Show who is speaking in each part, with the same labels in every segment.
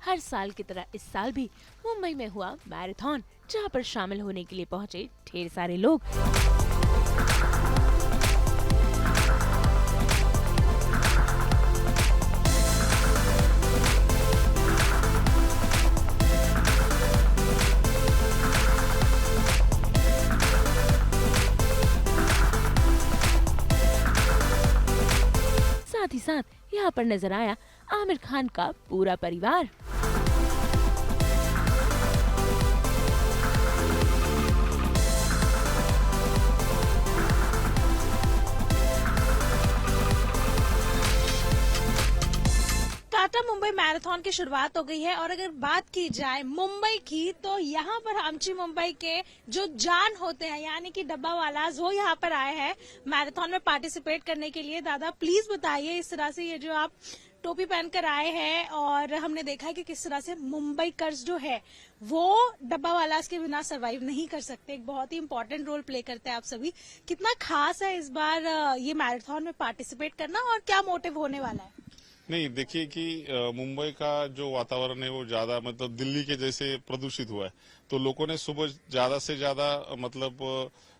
Speaker 1: हर साल की तरह इस साल भी मुंबई में हुआ मैराथन, जहां पर शामिल होने के लिए पहुंचे ढेर सारे लोग। साथ ही साथ यहाँ पर नजर आया आमिर खान का पूरा परिवार।
Speaker 2: टाटा मुंबई मैराथन की शुरुआत हो गई है और अगर बात की जाए मुंबई की तो यहाँ पर आमची मुंबई के जो जान होते हैं यानी कि डब्बा वालाज वो यहाँ पर आए हैं मैराथन में पार्टिसिपेट करने के लिए। दादा प्लीज बताइए, इस तरह से ये जो आप टोपी पहनकर आए हैं और हमने देखा है कि किस तरह से मुंबई कर्ज जो है वो डब्बा वालाज के बिना सरवाइव नहीं कर सकते, एक बहुत ही इंपॉर्टेंट रोल प्ले करते हैं आप सभी। कितना खास है इस बार ये मैराथन में पार्टिसिपेट करना और क्या मोटिव होने वाला है?
Speaker 3: नहीं, देखिए कि मुंबई का जो वातावरण है वो ज्यादा मतलब दिल्ली के जैसे प्रदूषित हुआ है, तो लोगों ने सुबह ज्यादा से ज्यादा मतलब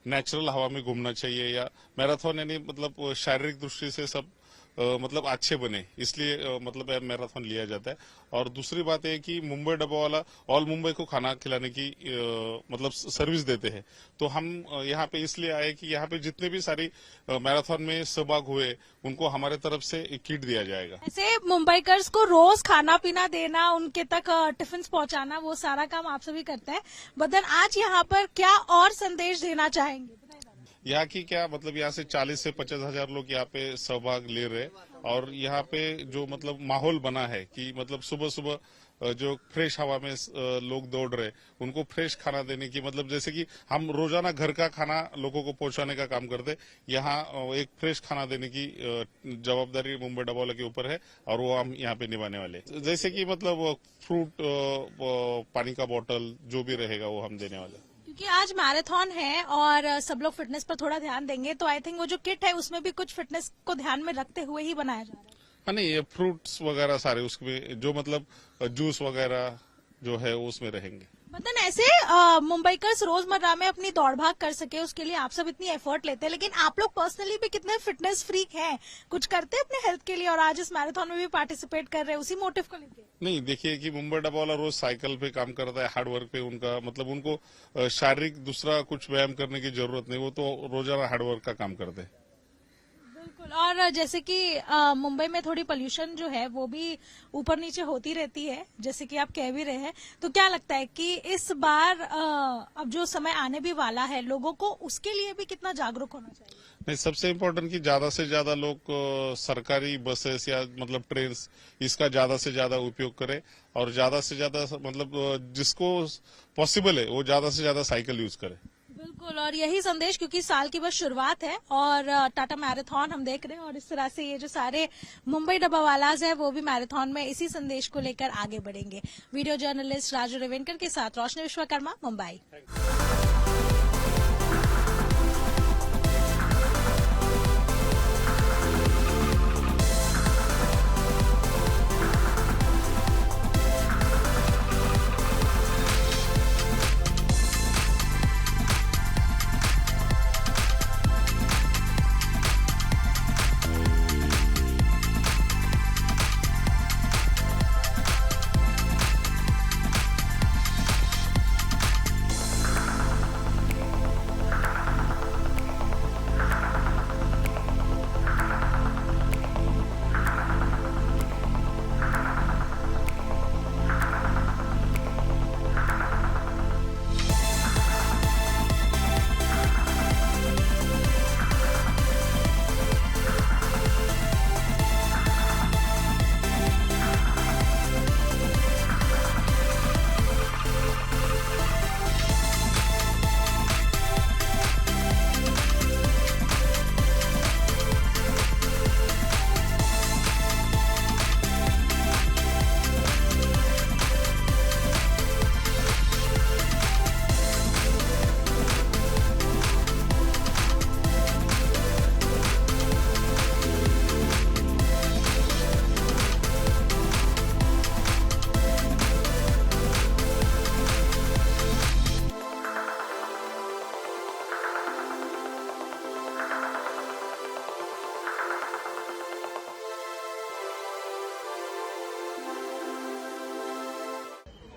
Speaker 3: नेचुरल हवा में घूमना चाहिए, या मैराथन यानी मतलब शारीरिक दृष्टि से सब मतलब अच्छे बने, इसलिए मतलब मैराथन लिया जाता है। और दूसरी बात है कि मुंबई डब्बा वाला ऑल मुंबई को खाना खिलाने की मतलब सर्विस देते हैं, तो हम यहाँ पे इसलिए आए कि यहाँ पे जितने भी सारी मैराथन में सहभाग हुए उनको हमारे तरफ से एक किट दिया जाएगा।
Speaker 2: ऐसे मुंबईकर्स को रोज खाना पीना देना, उनके तक टिफिन पहुंचाना, वो सारा काम आप सभी करते हैं। बदन आज यहाँ पर क्या और संदेश देना चाहेंगे?
Speaker 3: यहाँ की क्या मतलब यहाँ से 40 से 50 हजार लोग यहाँ पे सहभाग ले रहे, और यहाँ पे जो मतलब माहौल बना है कि मतलब सुबह सुबह जो फ्रेश हवा में लोग दौड़ रहे, उनको फ्रेश खाना देने की मतलब जैसे कि हम रोजाना घर का खाना लोगों को पहुंचाने का काम करते, यहाँ एक फ्रेश खाना देने की जवाबदारी मुंबई डब्बा वाला के ऊपर है, और वो हम यहाँ पे निभाने वाले। जैसे कि मतलब फ्रूट, पानी का बोतल जो भी रहेगा वो हम देने वाले।
Speaker 2: क्योंकि आज मैराथन है और सब लोग फिटनेस पर थोड़ा ध्यान देंगे, तो आई थिंक वो जो किट है उसमें भी कुछ फिटनेस को ध्यान में रखते हुए ही बनाया जा रहा है।
Speaker 3: हाँ, नहीं, ये फ्रूट्स वगैरह सारे उसमें जो मतलब जूस वगैरह जो है वो उसमें रहेंगे।
Speaker 2: मतलब ऐसे मुंबईकर्स रोजमर्रा में अपनी दौड़ भाग कर सके उसके लिए आप सब इतनी एफर्ट लेते हैं, लेकिन आप लोग पर्सनली भी कितने फिटनेस फ्रीक हैं, कुछ करते हैं अपने हेल्थ के लिए और आज इस मैराथन में भी पार्टिसिपेट कर रहे हैं उसी मोटिव को लेके?
Speaker 3: नहीं, देखिए कि मुंबई डब्बा वाला रोज साइकिल पे काम करता है, हार्ड वर्क पे उनका मतलब उनको शारीरिक दूसरा कुछ व्यायाम करने की जरूरत नहीं, वो तो रोजाना हार्ड वर्क का काम करते हैं।
Speaker 2: बिल्कुल। और जैसे कि मुंबई में थोड़ी पोल्यूशन जो है वो भी ऊपर नीचे होती रहती है, जैसे कि आप कह भी रहे हैं, तो क्या लगता है कि इस बार अब जो समय आने भी वाला है लोगों को उसके लिए भी कितना जागरूक होना चाहिए?
Speaker 3: नहीं, सबसे इम्पोर्टेंट कि ज्यादा से ज्यादा लोग सरकारी बसेस या मतलब ट्रेन इसका ज्यादा से ज्यादा उपयोग करें, और ज्यादा से ज्यादा मतलब जिसको पॉसिबल है वो ज्यादा से ज्यादा साइकिल यूज करे।
Speaker 2: बिल्कुल, और यही संदेश, क्योंकि साल की बस शुरुआत है और टाटा मैराथन हम देख रहे हैं और इस तरह से ये जो सारे मुंबई डब्बा वालाज है वो भी मैराथन में इसी संदेश को लेकर आगे बढ़ेंगे। वीडियो जर्नलिस्ट राजू रेवेनकर के साथ रोशनी विश्वकर्मा, मुंबई।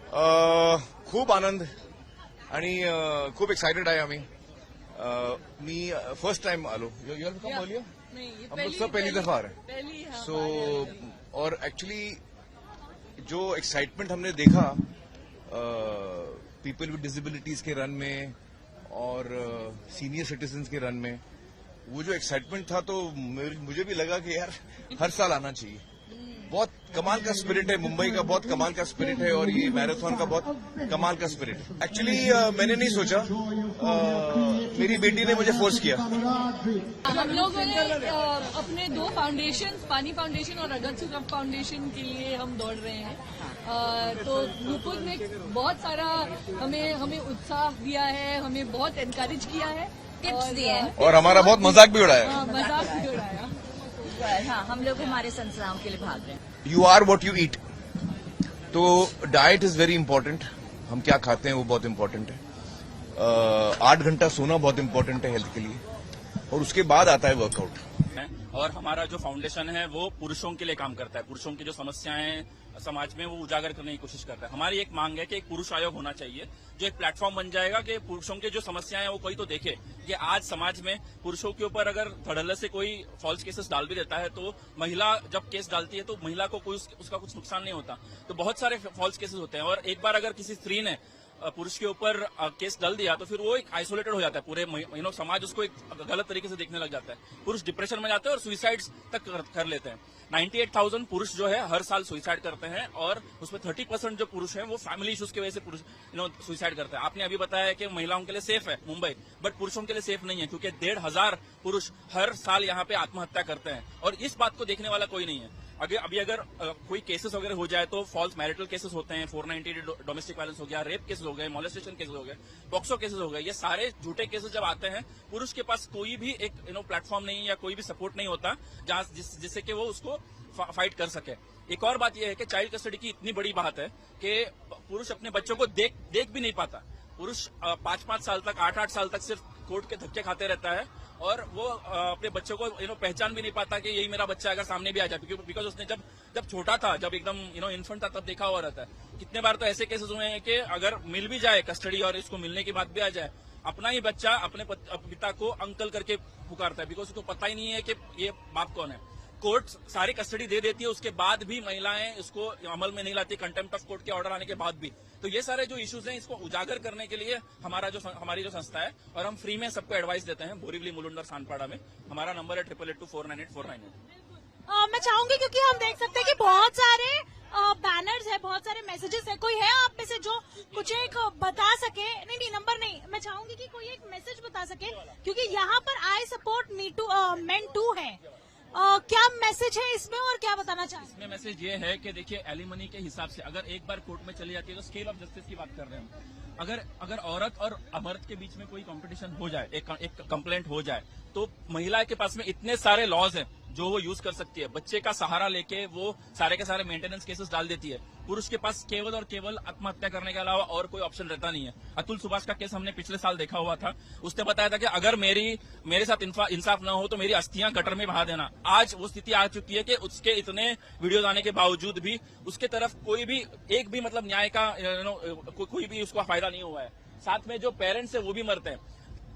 Speaker 4: खूप आनंद आणि खूप एक्साइटेड आहे आम्ही. मी फर्स्ट टाइम आलो. You have come earlier? हम लोग सब पहली दफा आ रहे हैं. सो और एक्चुअली जो एक्साइटमेंट हमने देखा पीपल विद डिसेबिलिटीज के रन में और सीनियर सिटीजन्स के रन में, वो जो एक्साइटमेंट था तो मुझे भी लगा कि यार हर साल आना चाहिए. बहुत कमाल का स्पिरिट है मुंबई का, बहुत कमाल का स्पिरिट है और ये मैराथन का बहुत कमाल का स्पिरिट है. एक्चुअली मैंने नहीं सोचा, मेरी बेटी ने मुझे फोर्स किया.
Speaker 5: हम लोगों ने अपने 2 फाउंडेशन, पानी फाउंडेशन और अगत सुगम फाउंडेशन के लिए हम दौड़ रहे हैं. तो नुपुर ने बहुत सारा हमें उत्साह दिया है, हमें बहुत एनकरेज किया है,
Speaker 6: टिप्स दिए हैं
Speaker 4: और हमारा बहुत मजाक भी उड़ाया.
Speaker 5: मजाक भी उड़ाया.
Speaker 6: हाँ, हम लोग हमारे संस्थाओं के लिए भाग रहे हैं.
Speaker 4: You are what you eat. तो डाइट इज वेरी इंपॉर्टेंट. हम क्या खाते हैं वो बहुत इंपॉर्टेंट है. 8 घंटा सोना बहुत इंपॉर्टेंट है हेल्थ के लिए, और उसके बाद आता है वर्कआउट.
Speaker 7: और हमारा जो फाउंडेशन है वो पुरुषों के लिए काम करता है. पुरुषों की जो समस्याएं समाज में वो उजागर करने की कोशिश करता है. हमारी एक मांग है कि एक पुरुष आयोग होना चाहिए, जो एक प्लेटफॉर्म बन जाएगा कि पुरुषों के जो समस्याएं हैं वो कोई तो देखे कि आज समाज में पुरुषों के ऊपर अगर धड़ल्ले से कोई फॉल्स केसेस डाल भी देता है तो महिला जब केस डालती है तो महिला को कोई उसका कुछ नुकसान नहीं होता. तो बहुत सारे फॉल्स केसेस होते हैं और एक बार अगर किसी स्त्री ने पुरुष के ऊपर केस डाल दिया तो फिर वो एक आइसोलेटेड हो जाता है. पूरे समाज उसको एक गलत तरीके से देखने लग जाता है. पुरुष डिप्रेशन में जाते हैं और सुइसाइड तक कर लेते हैं. 98,000 पुरुष जो है हर साल सुइसाइड करते हैं और उसमें 30% जो पुरुष हैं वो फैमिली इश्यूज की वजह से पुरुष सुइसाइड करते हैं. आपने अभी बताया कि महिलाओं के लिए सेफ है मुंबई, बट पुरुषों के लिए सेफ नहीं है, क्योंकि 1,500 पुरुष हर साल यहाँ पे आत्महत्या करते हैं और इस बात को देखने वाला कोई नहीं है. अगर कोई केसेस वगैरह हो जाए तो फॉल्स मैरिटल केसेस होते हैं, 498 डोमेस्टिक वायलेंस हो गया, रेप केसेस हो गए, मोलेस्टेशन केसेस हो गए, पॉक्सो केसेस हो गए. ये सारे झूठे केसेस जब आते हैं पुरुष के पास कोई भी एक प्लेटफॉर्म नहीं या कोई भी सपोर्ट नहीं होता जिससे कि वो उसको फाइट कर सके. एक और बात यह है कि चाइल्ड कस्टडी की इतनी बड़ी बात है कि पुरुष अपने बच्चों को देख भी नहीं पाता. पुरुष 5-5 साल तक, 8-8 साल तक सिर्फ कोर्ट के धक्के खाते रहता है और वो अपने बच्चों को पहचान भी नहीं पाता कि यही मेरा बच्चा अगर सामने भी आ जाए, बिकॉज उसने जब छोटा था, जब एकदम इन्फेंट था, तब देखा हुआ रहता है. कितने बार तो ऐसे केसेस हुए हैं कि अगर मिल भी जाए कस्टडी और इसको मिलने की बात भी आ जाए, अपना ही बच्चा अपने पिता को अंकल करके पुकारता है, बिकॉज उसको पता ही नहीं है कि ये बाप कौन है. कोर्ट सारी कस्टडी दे देती है, उसके बाद भी महिलाएं इसको अमल में नहीं लाती, कंटेम्प्ट ऑफ कोर्ट के ऑर्डर आने के बाद भी. तो ये सारे जो इश्यूज हैं इसको उजागर करने के लिए हमारी जो संस्था है, और हम फ्री में सबको एडवाइस देते हैं बोरीवली, मुलुंड और सानपाड़ा में. हमारा नंबर है 8882498498.
Speaker 2: मैं चाहूंगी, क्योंकि हम देख सकते हैं कि बहुत सारे बैनर्स है, बहुत सारे मैसेजेस है. कोई है आप में से जो कुछ एक बता सके? नहीं, नंबर नहीं. मैं चाहूंगी कि कोई एक मैसेज बता सके, क्योंकि यहाँ पर आई सपोर्ट मेन टू है. क्या मैसेज है इसमें और क्या बताना चाहते हैं?
Speaker 7: इसमें मैसेज ये है कि देखिए, एलिमनी के हिसाब से अगर एक बार कोर्ट में चली जाती है तो स्केल ऑफ जस्टिस की बात कर रहे हैं हम. अगर औरत और मर्द के बीच में कोई कंपटीशन हो जाए, एक कंप्लेंट हो जाए, तो महिला के पास में इतने सारे लॉज हैं जो वो यूज कर सकती है. बच्चे का सहारा लेके वो सारे के सारे मेंटेनेंस केसेस डाल देती है. पुरुष के पास केवल और केवल आत्महत्या करने के अलावा और कोई ऑप्शन रहता नहीं है. अतुल सुभाष का केस हमने पिछले साल देखा हुआ था. उसने बताया था कि अगर मेरे साथ इंसाफ न हो तो मेरी अस्थियां गटर में बहा देना. आज वो स्थिति आ चुकी है कि उसके इतने वीडियोज आने के बावजूद भी उसके तरफ कोई भी एक भी न्याय का कोई भी उसको फायदा नहीं हुआ है. साथ में जो पेरेंट्स है वो भी मरते हैं.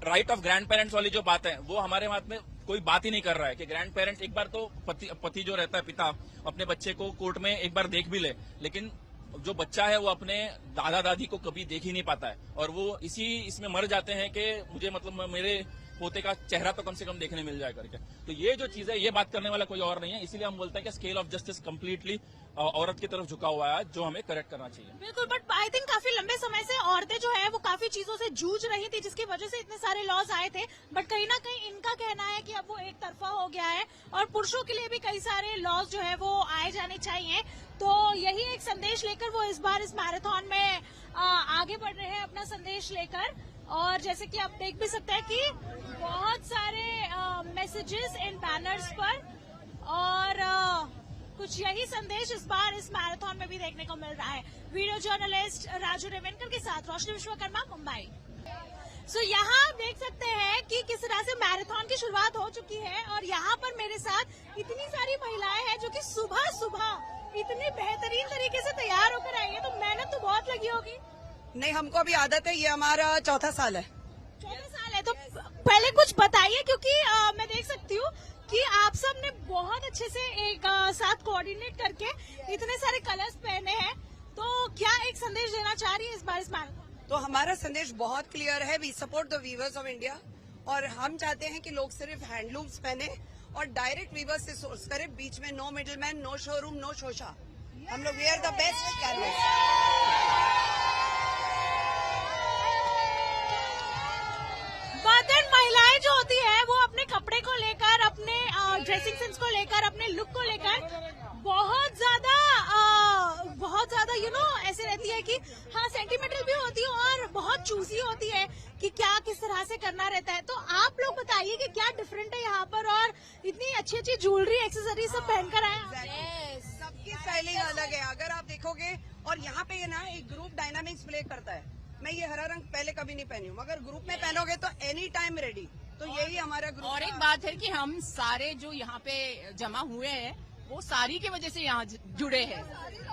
Speaker 7: राइट ऑफ ग्रैंड पेरेंट्स वाली जो बात है वो हमारे हाथ में कोई बात ही नहीं कर रहा है कि ग्रैंड पेरेंट्स एक बार तो पति जो रहता है, पिता, अपने बच्चे को कोर्ट में एक बार देख भी ले, लेकिन जो बच्चा है वो अपने दादा दादी को कभी देख ही नहीं पाता है और वो इसमें मर जाते हैं कि मुझे मेरे पोते का चेहरा तो कम से कम देखने मिल जाए करके. तो ये जो चीज है ये बात करने वाला कोई और नहीं है. इसीलिए हम बोलते हैं कि स्केल ऑफ जस्टिस कंप्लीटली औरत की तरफ झुका हुआ है, जो हमें करेक्ट करना चाहिए.
Speaker 2: बिल्कुल, बट आई थिंक काफी लंबे समय से औरतें जो है वो काफी चीजों से जूझ रही थी, जिसकी वजह से इतने सारे लॉज आए थे. बट कहीं ना कहीं इनका कहना है कि अब वो एक तरफा हो गया है और पुरुषों के लिए भी कई सारे लॉज जो है वो आए जाने चाहिए. तो यही एक संदेश लेकर वो इस बार इस मैराथन में आगे बढ़ रहे हैं, अपना संदेश लेकर. और जैसे कि आप देख भी सकते हैं कि बहुत सारे मैसेजेस इन बैनर्स पर, और कुछ यही संदेश इस बार इस मैराथन में भी देखने को मिल रहा है. वीडियो जर्नलिस्ट राजू रेवेनकर के साथ रोशनी विश्वकर्मा, मुंबई. सो यहाँ आप देख सकते हैं कि किस तरह से मैराथन की शुरुआत हो चुकी है और यहाँ पर मेरे साथ इतनी सारी महिलाएं हैं जो कि सुबह सुबह इतनी बेहतरीन तरीके से तैयार होकर आई है तो मेहनत तो बहुत लगी होगी।
Speaker 8: नहीं, हमको अभी आदत है, ये हमारा चौथा साल है।
Speaker 2: 14 साल है तो पहले कुछ बताइए, क्योंकि मैं देख सकती हूँ कि आप सब ने बहुत अच्छे से एक साथ कोऑर्डिनेट करके इतने सारे कलर्स पहने हैं, तो क्या एक संदेश देना चाह रही है इस बार इस मैराथन?
Speaker 8: तो हमारा संदेश बहुत क्लियर है, we support the weavers of India, और हम चाहते हैं कि लोग सिर्फ हैंडलूम्स पहने और डायरेक्ट वीवर्स से सोर्स करें, बीच में no middleman, no showroom, no शोशा। हम लोग we are the best canvas.
Speaker 2: बर्तन महिलाएं जो होती है वो अपने कपड़े को लेकर, अपने ड्रेसिंग सेंस को लेकर, अपने लुक को लेकर बहुत ज्यादा ऐसे रहती है कि हाँ सेंटिमेंटल भी होती है और बहुत चूजी होती है कि क्या किस तरह से करना रहता है। तो आप लोग बताइए कि क्या डिफरेंट है यहाँ पर, और इतनी अच्छी अच्छी ज्वेलरी एक्सेसरीज सब पहनकर आए।
Speaker 8: सबकी स्टाइलिंग अलग है, अगर आप देखोगे, और यहाँ पे ये ना एक ग्रुप डायनामिक्स प्ले करता है। मैं ये हरा रंग पहले कभी नहीं पहनी हूँ, मगर ग्रुप में पहनोगे तो एनी टाइम रेडी, तो यही हमारा ग्रुप।
Speaker 9: और एक बात है कि हम सारे जो यहाँ पे जमा हुए हैं वो साड़ी की वजह से यहाँ जुड़े हैं।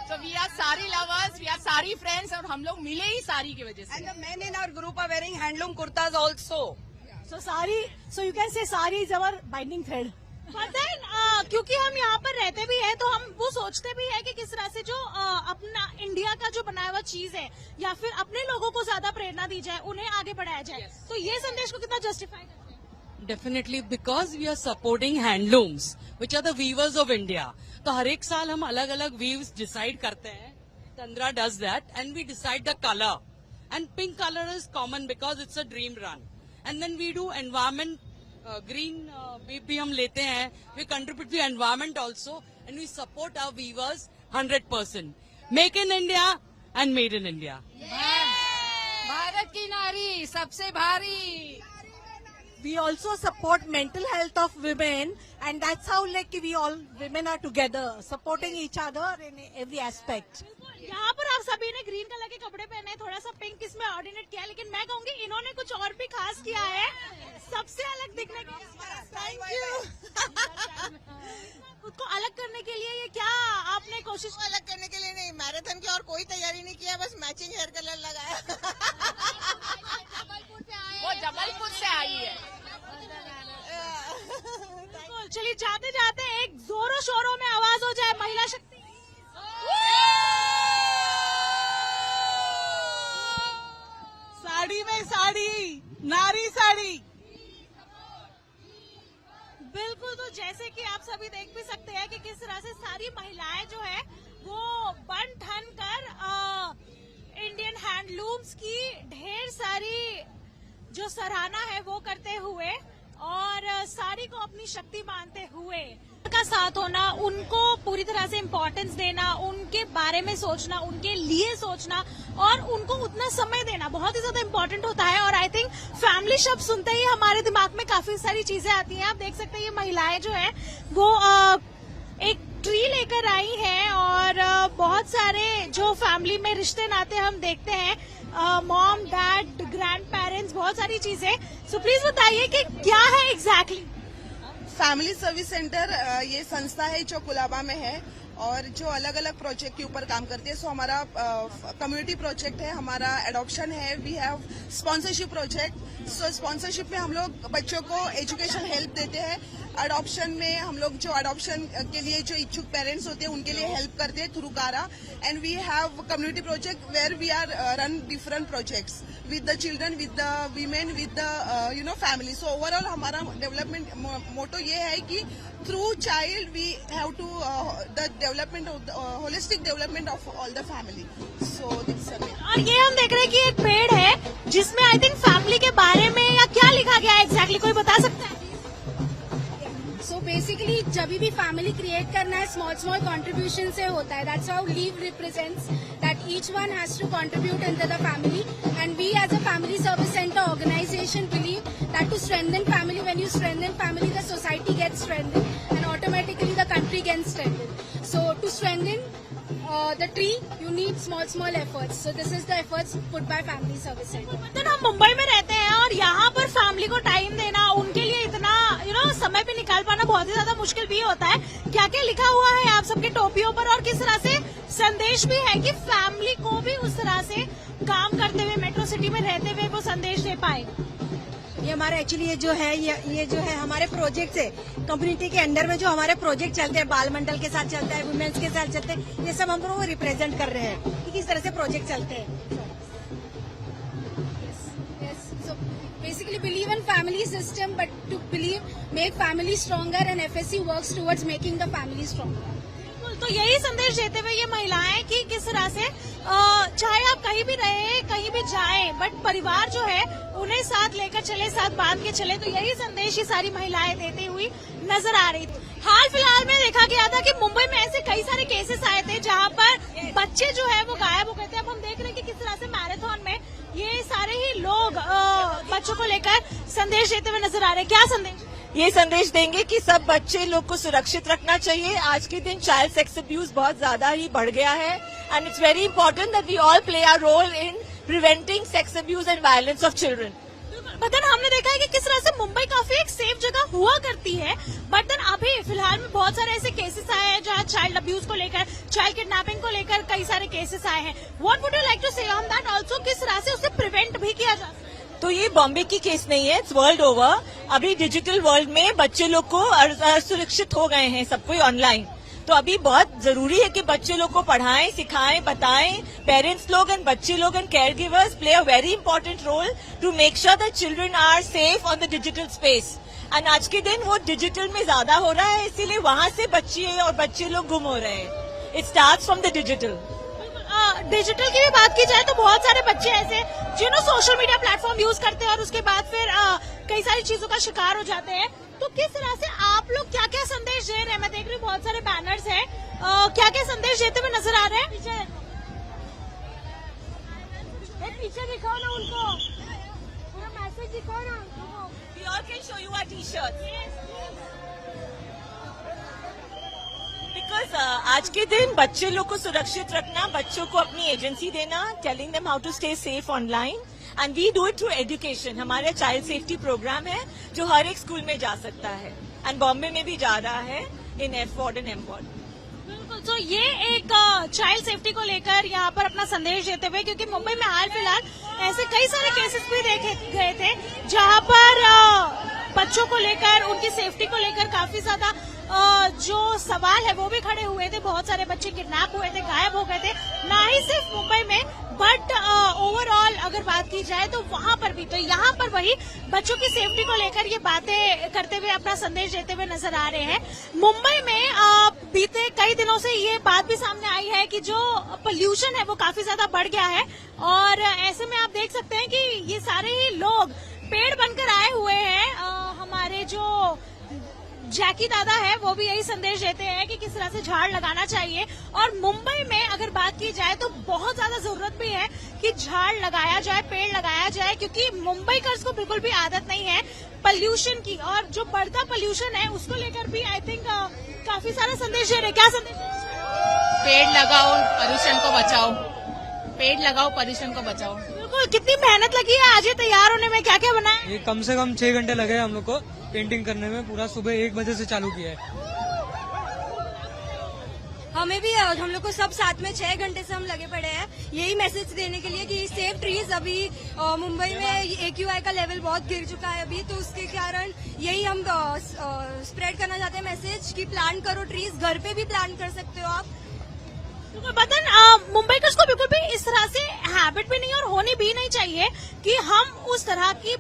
Speaker 9: So we are sari lovers, we are sari friends, और हम लोग मिले ही साड़ी की वजह से।
Speaker 8: And the men in our group are wearing handloom kurtas also.
Speaker 2: So you can say sari is our binding thread. But then, क्योंकि हम यहाँ पर रहते भी हैं तो हम वो सोचते भी है कि किस तरह से जो अपना इंडिया का जो बनाया हुआ चीज है या फिर अपने लोगों को ज्यादा प्रेरणा दी जाए, उन्हें आगे बढ़ाया जाए। तो ये संदेश को कितना जस्टिफाई करते हैं?
Speaker 10: Definitely, because we are supporting handlooms which are the weavers of India. तो हर एक साल हम अलग अलग वीव्स डिसाइड करते हैं। Tandra does that and we decide the colour, and pink colour is common because it's a dream run. And then we do environment, green भी हम लेते हैं, we contribute to environment also, and we support our weavers 100%। Make in India and made in India.
Speaker 9: Bharat की नारी सबसे भारी।
Speaker 11: We also support mental health of women, and that's how like we all women are together, supporting each other in every aspect.
Speaker 2: यहाँ पर आप सभी ने green colour के कपड़े पहने, थोड़ा सा पिंक इसमें ऑर्डिनेट किया, लेकिन मैं कहूँगी इन्होंने कुछ और भी खास किया है सबसे अलग दिखने के लिए। Thank you. खुद को अलग करने के लिए ये क्या आपने कोशिश?
Speaker 11: अलग करने के लिए नहीं, मैराथन की और कोई तैयारी नहीं किया, बस मैचिंग हेयर कलर लगाया।
Speaker 9: वो जबलपुर से आई है।
Speaker 2: चलिए जाते जाते एक जोरों शोरों में आवाज हो जाए महिला शक्ति।
Speaker 11: साड़ी में साड़ी, नारी साड़ी।
Speaker 2: बिल्कुल, तो जैसे कि आप सभी देख भी सकते हैं कि किस तरह से सारी महिलाएं जो है वो बन ठन कर इंडियन हैंडलूम्स की ढेर सारी जो सराहना है वो करते हुए और साड़ी को अपनी शक्ति मानते हुए का साथ होना, उनको पूरी तरह से इम्पोर्टेंस देना, उनके बारे में सोचना, उनके लिए सोचना और उनको उतना समय देना बहुत ही ज्यादा इम्पोर्टेंट होता है। और आई थिंक फैमिली शब्द सुनते ही हमारे दिमाग में काफी सारी चीजें आती हैं। आप देख सकते हैं ये महिलाएं जो है वो एक ट्री लेकर आई हैं और बहुत सारे जो फैमिली में रिश्ते नाते हम देखते हैं, मॉम, डैड, ग्रैंड पेरेंट्स, बहुत सारी चीजें। सो प्लीज बताइए कि क्या है एग्जैक्टली?
Speaker 11: फैमिली सर्विस सेंटर ये संस्था है जो कुलाबा में है और जो अलग अलग प्रोजेक्ट के ऊपर काम करती है। सो हमारा कम्युनिटी प्रोजेक्ट है, हमारा एडॉप्शन है, we have sponsorship project. So sponsorship में हम लोग बच्चों को एजुकेशन हेल्प देते हैं। अडॉप्शन में हम लोग जो अडॉप्शन के लिए जो इच्छुक पेरेंट्स होते हैं उनके लिए हेल्प करते हैं through CARA. And we have community project where we are run different projects with the children, with the women, with the family. So overall हमारा डेवलपमेंट मोटो ये है कि through child we have to the development holistic development of all the family. So this.
Speaker 2: और ये हम देख रहे हैं कि एक पेड़ है जिसमें आई थिंक फैमिली के बारे में या क्या लिखा गया है एग्जैक्टली, कोई बता सकता है?
Speaker 12: सो बेसिकली जब भी फैमिली क्रिएट करना है स्मॉल स्मॉल कंट्रीब्यूशन से होता है। That's how leave represents that each one has to contribute in the family and we as a family service centre organisation believe that to strengthen family, when you strengthen family the society gets strengthen and automatically the country gets strengthen. So to strengthen the tree you need small efforts. So this is the efforts put by family service center.
Speaker 2: तो हम मुंबई में रहते हैं और यहाँ पर family को time देना, उनके लिए इतना तो समय पे निकाल पाना बहुत ही ज्यादा मुश्किल भी होता है। क्या क्या लिखा हुआ है आप सबके टोपियों पर और किस तरह से संदेश भी है कि फैमिली को भी उस तरह से काम करते हुए मेट्रो सिटी में रहते हुए वो संदेश दे पाए?
Speaker 13: ये हमारा एक्चुअली ये जो है हमारे प्रोजेक्ट है, कम्युनिटी के अंडर में जो हमारे प्रोजेक्ट चलते हैं, बाल मंडल के साथ चलता है, वुमेन्स के साथ चलते हैं, ये सब हम लोग रिप्रेजेंट कर रहे हैं कि किस तरह से प्रोजेक्ट चलते हैं।
Speaker 12: Basically believe in family system, but to make family stronger, and FSC works towards making the family stronger.
Speaker 2: तो यही संदेश देते हुए ये महिलाएं कि किस तरह से चाहे आप कहीं भी रहे, कहीं भी जाएं, बट परिवार जो है उन्हें साथ लेकर चले, साथ बांध के चले। तो यही संदेश ये सारी महिलाएं देती हुई नजर आ रही थी। हाल फिलहाल में देखा गया था कि मुंबई में ऐसे कई सारे केसेस आए थे जहां पर बच्चे जो है वो गायब हो गए थे। अब हम देख रहे हैं कि किस तरह से मैराथन में ये सारे ही लोग बच्चों को लेकर संदेश देते हुए नजर आ रहे हैं। क्या संदेश?
Speaker 14: ये संदेश देंगे कि सब बच्चे लोग को सुरक्षित रखना चाहिए। आज के दिन चाइल्ड सेक्स अब्यूज बहुत ज्यादा ही बढ़ गया है, and it's very important that we all play our role in preventing sex abuse and violence of children.
Speaker 2: But हमने देखा है कि किस तरह से मुंबई काफी एक सेफ जगह हुआ करती है, बट देन अभी फिलहाल में बहुत सारे ऐसे केसेस आए हैं जहां चाइल्ड अब्यूज को लेकर, चाइल्ड किडनैपिंग को लेकर कई सारे केसेस आए हैं। What would you like to say on that also? किस तरह से उसे प्रिवेंट भी किया जा सकता है?
Speaker 14: तो ये बॉम्बे की केस नहीं है, इट्स वर्ल्ड ओवर। अभी डिजिटल वर्ल्ड में बच्चे लोग को असुरक्षित हो गए हैं, सब कोई ऑनलाइन। तो अभी बहुत जरूरी है कि बच्चे लोग को पढ़ाएं, सिखाएं, बताएं। पेरेंट्स लोग एंड बच्चे लोग and care givers play a very important role to make sure that children are safe on the digital space. And आज के दिन वो डिजिटल में ज्यादा हो रहा है, इसीलिए वहां से बच्चे लोग गुम हो रहे हैं। It starts from the digital.
Speaker 2: Digital की भी बात की जाए तो बहुत सारे बच्चे ऐसे जिन्होंने सोशल मीडिया प्लेटफॉर्म यूज करते हैं और उसके बाद फिर कई सारी चीजों का शिकार हो जाते हैं। तो किस तरह से आप लोग क्या क्या संदेश दे रहे हैं? मैं देख रही हूँ बहुत सारे बैनर्स हैं, क्या क्या संदेश देते हुए नजर आ रहे हैं? पीछे दिखाओ ना उनको, पूरा मैसेज दिखाओ ना उनको।
Speaker 14: We all can show you our t-shirts. Because आज के दिन बच्चे लोग को सुरक्षित रखना, बच्चों को अपनी एजेंसी देना, telling them how to stay safe online, and we do it through education. हमारा चाइल्ड सेफ्टी प्रोग्राम है जो हर एक स्कूल में जा सकता है, एंड बॉम्बे में भी जा रहा है in F ward and M ward.
Speaker 2: बिल्कुल, तो ये एक चाइल्ड सेफ्टी को लेकर यहाँ पर अपना संदेश देते हुए, क्योंकि मुंबई में हाल फिलहाल ऐसे कई सारे केसेस भी देखे गए थे जहाँ पर बच्चों को लेकर, उनकी सेफ्टी को लेकर काफी ज्यादा जो सवाल है वो भी खड़े हुए थे। बहुत सारे बच्चे किडनैप हुए थे, गायब हो गए थे, ना ही सिर्फ मुंबई में बट ओवरऑल अगर बात की जाए तो वहां पर भी। तो यहाँ पर वही बच्चों की सेफ्टी को लेकर ये बातें करते हुए अपना संदेश देते हुए नजर आ रहे हैं। मुंबई में बीते कई दिनों से ये बात भी सामने आई है कि जो पोल्यूशन है वो काफी ज्यादा बढ़ गया है, और ऐसे में आप देख सकते हैं कि ये सारे ही लोग पेड़ बनकर आए हुए हैं। हमारे जो जैकी दादा है वो भी यही संदेश देते हैं कि किस तरह से झाड़ लगाना चाहिए, और मुंबई में अगर बात की जाए तो बहुत ज्यादा जरूरत भी है कि झाड़ लगाया जाए, पेड़ लगाया जाए, क्योंकि मुंबईकर्स को बिल्कुल भी आदत नहीं है पोल्यूशन की, और जो बढ़ता पोल्यूशन है उसको लेकर भी आई थिंक काफी सारा संदेश दे रहे। क्या संदेश?
Speaker 9: पेड़ लगाओ, पोल्यूशन को बचाओ। पेड़ लगाओ, पोल्यूशन को बचाओ।
Speaker 2: बिल्कुल, कितनी मेहनत लगी है आज ये तैयार होने में, क्या क्या बना है?
Speaker 15: ये कम से कम 6 घंटे लगे हम लोग को पेंटिंग करने में। पूरा सुबह 1 बजे से चालू किया है।
Speaker 13: हमें भी, हम लोग को सब साथ में 6 घंटे से हम लगे पड़े हैं यही मैसेज देने के लिए कि सेफ ट्रीज। अभी मुंबई में AQI का लेवल बहुत गिर चुका है अभी, तो उसके कारण यही हम स्प्रेड करना चाहते हैं मैसेज कि प्लांट करो ट्रीज। घर पे भी प्लांट कर सकते हो आप।
Speaker 2: बदन मुंबईकर्स को बिल्कुल भी इस तरह से हैबिट भी नहीं और होनी भी नहीं चाहिए कि हम उस तरह की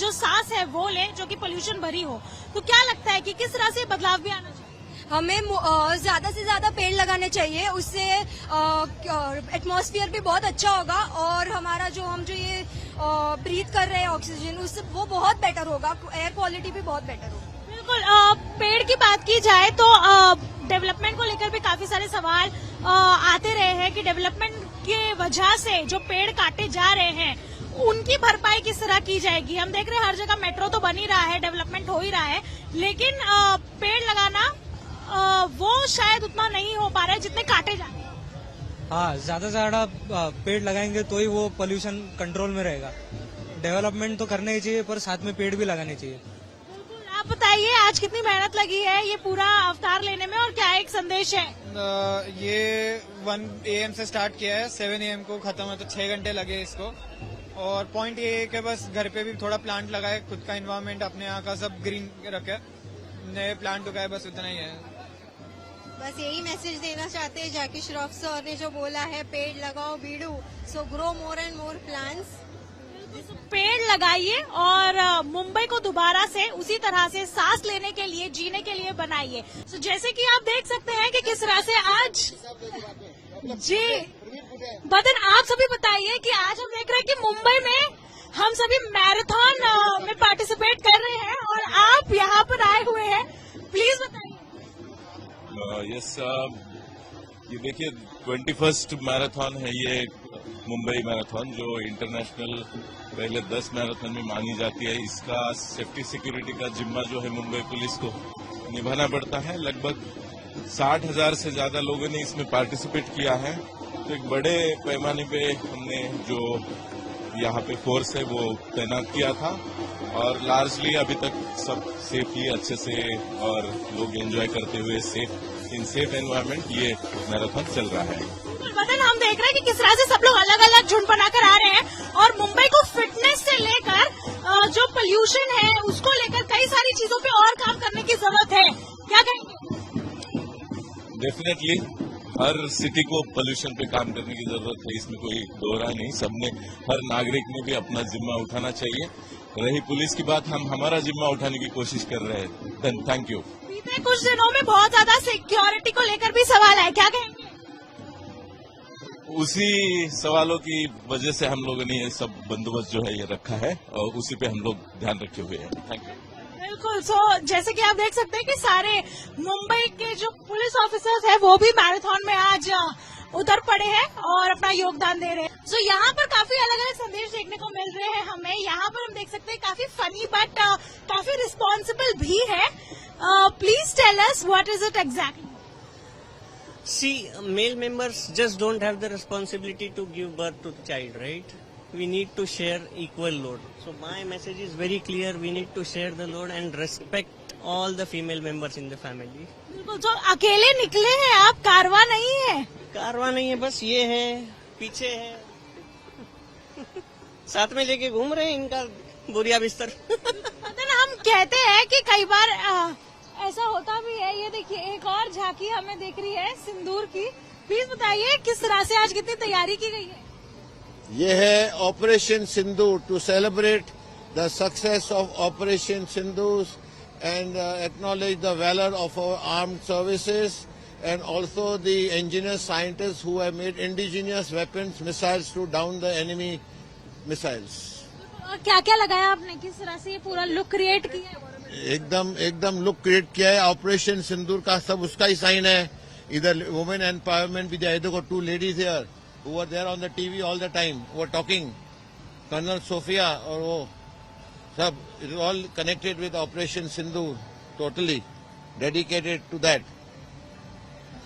Speaker 2: जो सांस है वो लें जो कि पोल्यूशन भरी हो। तो क्या लगता है कि किस तरह से बदलाव भी आना चाहिए?
Speaker 13: हमें ज्यादा से ज्यादा पेड़ लगाने चाहिए, उससे एटमॉस्फेयर भी बहुत अच्छा होगा, और हमारा जो ये ब्रीथ कर रहे हैं ऑक्सीजन, उससे वो बहुत बेटर होगा, एयर क्वालिटी भी बहुत बेटर होगा।
Speaker 2: बिल्कुल, पेड़ की बात की जाए तो डेवलपमेंट को लेकर भी काफी सारे सवाल आते रहे हैं कि डेवलपमेंट के वजह से जो पेड़ काटे जा रहे हैं उनकी भरपाई किस तरह की जाएगी। हम देख रहे हैं हर जगह मेट्रो तो बन ही रहा है, डेवलपमेंट हो ही रहा है, लेकिन पेड़ लगाना वो शायद उतना नहीं हो पा रहा है जितने काटे जा रहे हैं।
Speaker 15: हाँ, ज्यादा से ज्यादा पेड़ लगाएंगे तो ही वो पोल्यूशन कंट्रोल में रहेगा। डेवलपमेंट तो करना ही चाहिए, पर साथ में पेड़ भी लगाने चाहिए।
Speaker 2: आप बताइए बताइए आज कितनी मेहनत लगी है ये पूरा अवतार लेने में और क्या एक संदेश है?
Speaker 15: ये 1 AM से स्टार्ट किया है, 7 AM को खत्म है, तो 6 घंटे लगे इसको। और पॉइंट ये है कि बस घर पे भी थोड़ा प्लांट लगाए, खुद का एनवायरनमेंट अपने यहाँ का सब ग्रीन रखे, नए प्लांट उगाए, बस उतना ही है।
Speaker 13: बस यही मैसेज देना चाहते हैं, जैकी श्रॉफ सर ने जो बोला है, पेड़ लगाओ बीड़ू, so grow more and more plants.
Speaker 2: पेड़ लगाइए और मुंबई को दोबारा से उसी तरह से सांस लेने के लिए, जीने के लिए बनाइए। तो जैसे कि आप देख सकते हैं कि किस तरह से आज जी बदन, आप सभी बताइए कि आज हम देख रहे हैं कि मुंबई में हम सभी मैराथन में पार्टिसिपेट कर रहे हैं और आप यहाँ पर आए हुए हैं, प्लीज बताइए।
Speaker 16: यस, ये देखिए 21st मैराथन है ये मुंबई मैराथन, जो इंटरनेशनल पहले 10 मैराथन में मानी जाती है। इसका सेफ्टी सिक्योरिटी का जिम्मा जो है मुंबई पुलिस को निभाना पड़ता है। लगभग 60,000 से ज्यादा लोगों ने इसमें पार्टिसिपेट किया है। तो एक बड़े पैमाने पे हमने जो यहाँ पे फोर्स है वो तैनात किया था और लार्जली अभी तक सब सेफली अच्छे से और लोग एंजॉय करते हुए इन सेफ एनवायरनमेंट ये मैराथन चल रहा है।
Speaker 2: मदन, हम देख रहे हैं कि किस तरह से सब लोग अलग अलग झुंड बनाकर आ रहे हैं और मुंबई को फिटनेस से लेकर जो पोल्यूशन है उसको लेकर कई सारी चीजों पे और काम करने की जरूरत है, क्या कहेंगे?
Speaker 16: डेफिनेटली हर सिटी को पोल्यूशन पे काम करने की जरूरत है, इसमें कोई दो राय नहीं। सबने, हर नागरिक ने भी अपना जिम्मा उठाना चाहिए। रही पुलिस की बात, हम हमारा जिम्मा उठाने की कोशिश कर रहे हैं। Thank you.
Speaker 2: बीते कुछ दिनों में बहुत ज्यादा सिक्योरिटी को लेकर भी सवाल है, क्या कहेंगे?
Speaker 16: उसी सवालों की वजह से हम लोगों ने ये सब बंदोबस्त जो है ये रखा है और उसी पे हम लोग ध्यान रखे हुए हैं। Thank you.
Speaker 2: बिल्कुल। सो जैसे कि आप देख सकते हैं कि सारे मुंबई के जो पुलिस ऑफिसर्स हैं वो भी मैराथन में आज उतर पड़े हैं और अपना योगदान दे रहे हैं। सो यहाँ पर काफी अलग अलग संदेश देखने को मिल रहे हैं हमें। यहाँ पर हम देख सकते हैं काफी फनी बट काफी रिस्पॉन्सिबल भी है। Please tell us what is it exactly?
Speaker 17: See, male members just don't have the responsibility to give birth to the child, right? We need to share equal load. So my message is very clear. We need to share the load and respect all the female members in the family.
Speaker 2: बिल्कुल। तो अकेले निकले हैं आप, कारवां नहीं है?
Speaker 17: कारवां नहीं है, बस ये है, पीछे है, साथ में लेके घूम रहे हैं इनका बोरिया बिस्तर।
Speaker 2: हम कहते हैं कि कई बार ऐसा होता भी है। ये देखिए एक और झांकी हमें दिख रही है सिंदूर की। प्लीज बताइए किस तरह से आज कितनी तैयारी की गई है?
Speaker 18: ये है Operation Sindoor, to celebrate the success of Operation Sindoor and acknowledge the valour of our armed services and also the engineer scientist who have made indigenous weapons missiles to down the enemy missiles.
Speaker 2: क्या क्या लगाया आपने, किस तरह से ये पूरा look create किया है?
Speaker 18: एकदम लुक क्रिएट किया है। ऑपरेशन सिंदूर का सब उसका ही साइन है। इधर वुमेन एम्पावरमेंट भी दिया। देखो 2 ladies here who are there on the TV all the time, वो टॉकिंग, कर्नल सोफिया और वो सब, it is all connected with Operation Sindoor, totally dedicated to that.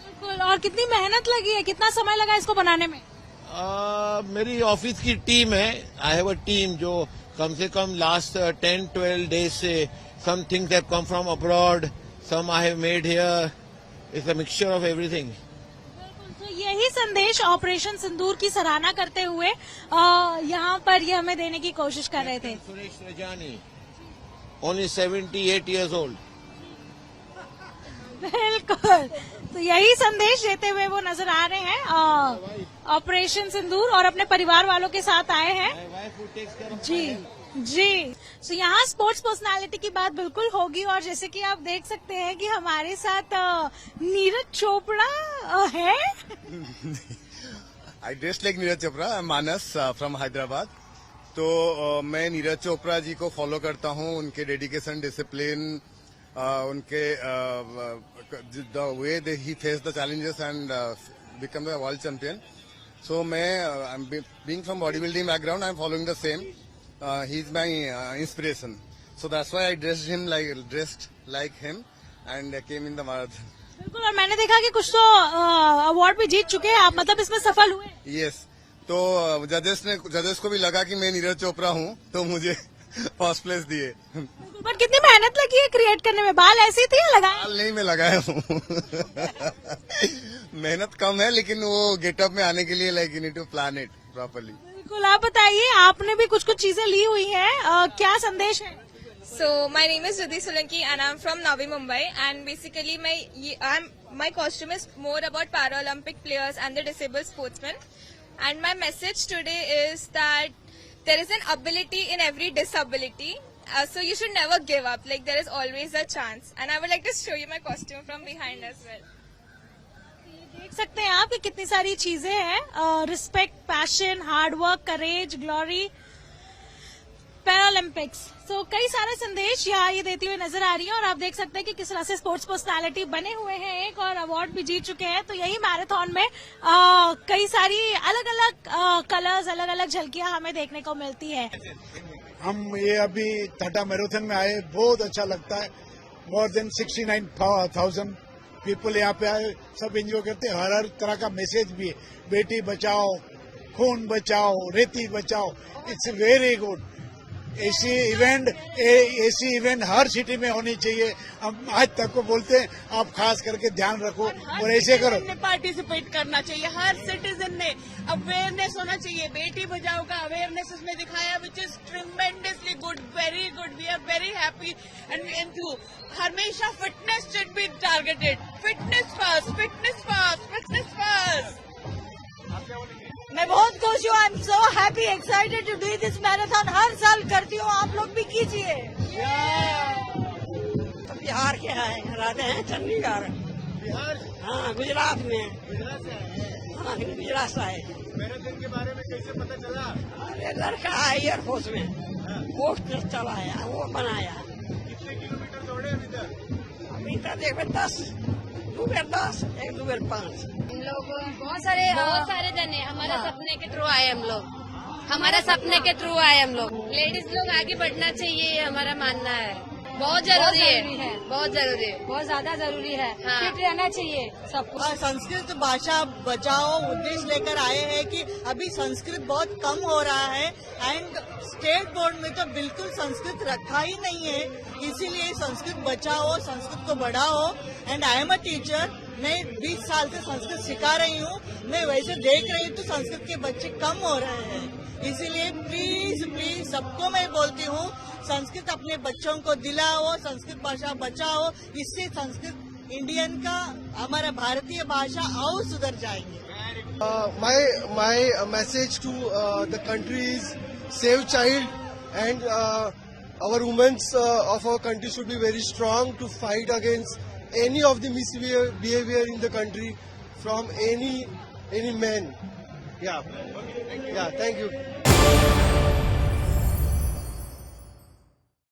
Speaker 2: बिल्कुल। और कितनी मेहनत लगी है, कितना समय लगा इसको बनाने में?
Speaker 18: मेरी ऑफिस की टीम है। आई हैव अ टीम जो कम से कम लास्ट 10-12 डेज से some things have come from abroad, some I have made here. It's a mixture of everything.
Speaker 2: तो यही संदेश ऑपरेशन सिंदूर की सराहना करते हुए यहाँ पर ये हमें देने की कोशिश कर रहे थे।
Speaker 18: Suresh Rajani, only 78 years old.
Speaker 2: बिल्कुल। तो यही संदेश देते हुए वो नजर आ रहे हैं ऑपरेशन सिंदूर और अपने परिवार वालों के साथ आए हैं। जी। तो यहाँ स्पोर्ट्स पर्सनालिटी की बात बिल्कुल होगी और जैसे कि आप देख सकते हैं कि हमारे साथ नीरज चोपड़ा है।
Speaker 19: आई dress like Neeraj Chopra, Manas from Hyderabad. तो मैं नीरज चोपड़ा जी को फॉलो करता हूँ, उनके डेडिकेशन, डिसिप्लिन, उनके द वे दे ही face the challenges and become the world champion. So मैं being from body building background, I am following the same. He is my inspiration. So that's why I dressed like him and came in the marathon.
Speaker 2: बिल्कुल। और मैंने देखा कि कुछ तो award भी जीत चुके हैं आप, मतलब इसमें सफल हुए?
Speaker 19: Yes. तो जजेस को भी लगा कि मैं नीरज चोपड़ा हूँ, तो मुझे फर्स्ट प्लेस दिए।
Speaker 2: बट कितनी मेहनत लगी है क्रिएट करने में, बाल ऐसी थी या लगाए?
Speaker 19: बाल नहीं मैं लगाया हूँ। मेहनत कम है लेकिन वो गेटअप में आने के लिए like you need to plan it properly.
Speaker 2: बिल्कुल, आप बताइए, आपने भी कुछ कुछ चीजें ली हुई हैं, क्या संदेश है?
Speaker 20: So my name is Jyoti Solanki and I'm from Navi Mumbai, and basically my costume is more about Paralympic players and the disabled sportsmen, and my message today is that there is an ability in every disability, so you should never give up, like there is always a chance, and I would like to show you my costume from behind as well.
Speaker 2: देख सकते हैं आप कि कितनी सारी चीजें हैं, respect, passion, hard work, करेज, glory, Paralympics. सो कई सारे संदेश यहाँ ये देती हुई नजर आ रही है, और आप देख सकते हैं कि किस तरह से स्पोर्ट्स पर्सनालिटी बने हुए हैं एक, और अवार्ड भी जीत चुके हैं। तो यही मैराथन में कई सारी अलग अलग कलर्स, अलग अलग झलकियां हमें देखने को मिलती है।
Speaker 21: हम ये अभी टाटा मैराथन में आए, बहुत अच्छा लगता है। मोर देन 69,000 पीपल यहाँ पे आए, सब एंजॉय करते हैं। हर तरह का मैसेज भी है, बेटी बचाओ, खून बचाओ, रेती बचाओ। It's very good. ऐसी इवेंट हर सिटी में होनी चाहिए। हम आज तक को बोलते हैं, आप खास करके ध्यान रखो और ऐसे करो।
Speaker 14: पार्टिसिपेट करना चाहिए, हर सिटीजन ने अवेयरनेस होना चाहिए। बेटी बचाओ का अवेयरनेस इसमें दिखाया, which is tremendously good, very good. We are very happy and हमेशा fitness should be targeted. Fitness first, fitness first, fitness first. मैं बहुत खुश हूँ। I am so happy, excited to do this marathon. हर साल करती हूँ, आप लोग भी कीजिए।
Speaker 22: तो बिहार के हैं, रहते हैं चंडीगढ़।
Speaker 21: बिहार?
Speaker 22: हाँ, गुजरात में। हाँ, गुजरात से आए।
Speaker 21: मैराथन के बारे में कैसे पता चला?
Speaker 22: अरे लड़का है एयरफोर्स में, पोस्ट चलाया, वो बनाया।
Speaker 21: कितने किलोमीटर दौड़े अभी तक?
Speaker 22: अभी तक एक बेर 10, 2 बेर 10, 1 2 बेर 5।
Speaker 23: हम लोग बहुत सारे जने हमारे सपने के थ्रू आए। हमारे सपने के थ्रू आए हम लोग। लेडीज लोग आगे बढ़ना चाहिए, ये हमारा मानना है। बहुत जरूरी है, बहुत जरूरी है, बहुत ज्यादा जरूरी है। फिट रहना चाहिए सबको।
Speaker 14: संस्कृत भाषा बचाओ उद्देश्य लेकर आए हैं कि अभी संस्कृत बहुत कम हो रहा है, एंड स्टेट बोर्ड में तो बिल्कुल संस्कृत रखा ही नहीं है। इसीलिए संस्कृत बचाओ, संस्कृत को बढ़ाओ। And I am a teacher, मैं 20 साल से संस्कृत सिखा रही हूँ। मैं वैसे देख रही हूँ तो संस्कृत के बच्चे कम हो रहे हैं। इसीलिए प्लीज प्लीज सबको मैं बोलती हूँ, संस्कृत अपने बच्चों को दिलाओ, संस्कृत भाषा बचाओ। इससे संस्कृत इंडियन का, हमारा भारतीय भाषा और सुधर जाएंगे।
Speaker 24: My message to the country is save child, and our women of our country should be very strong to fight against any of the misbehavior in the country from any man. Yeah, thank you.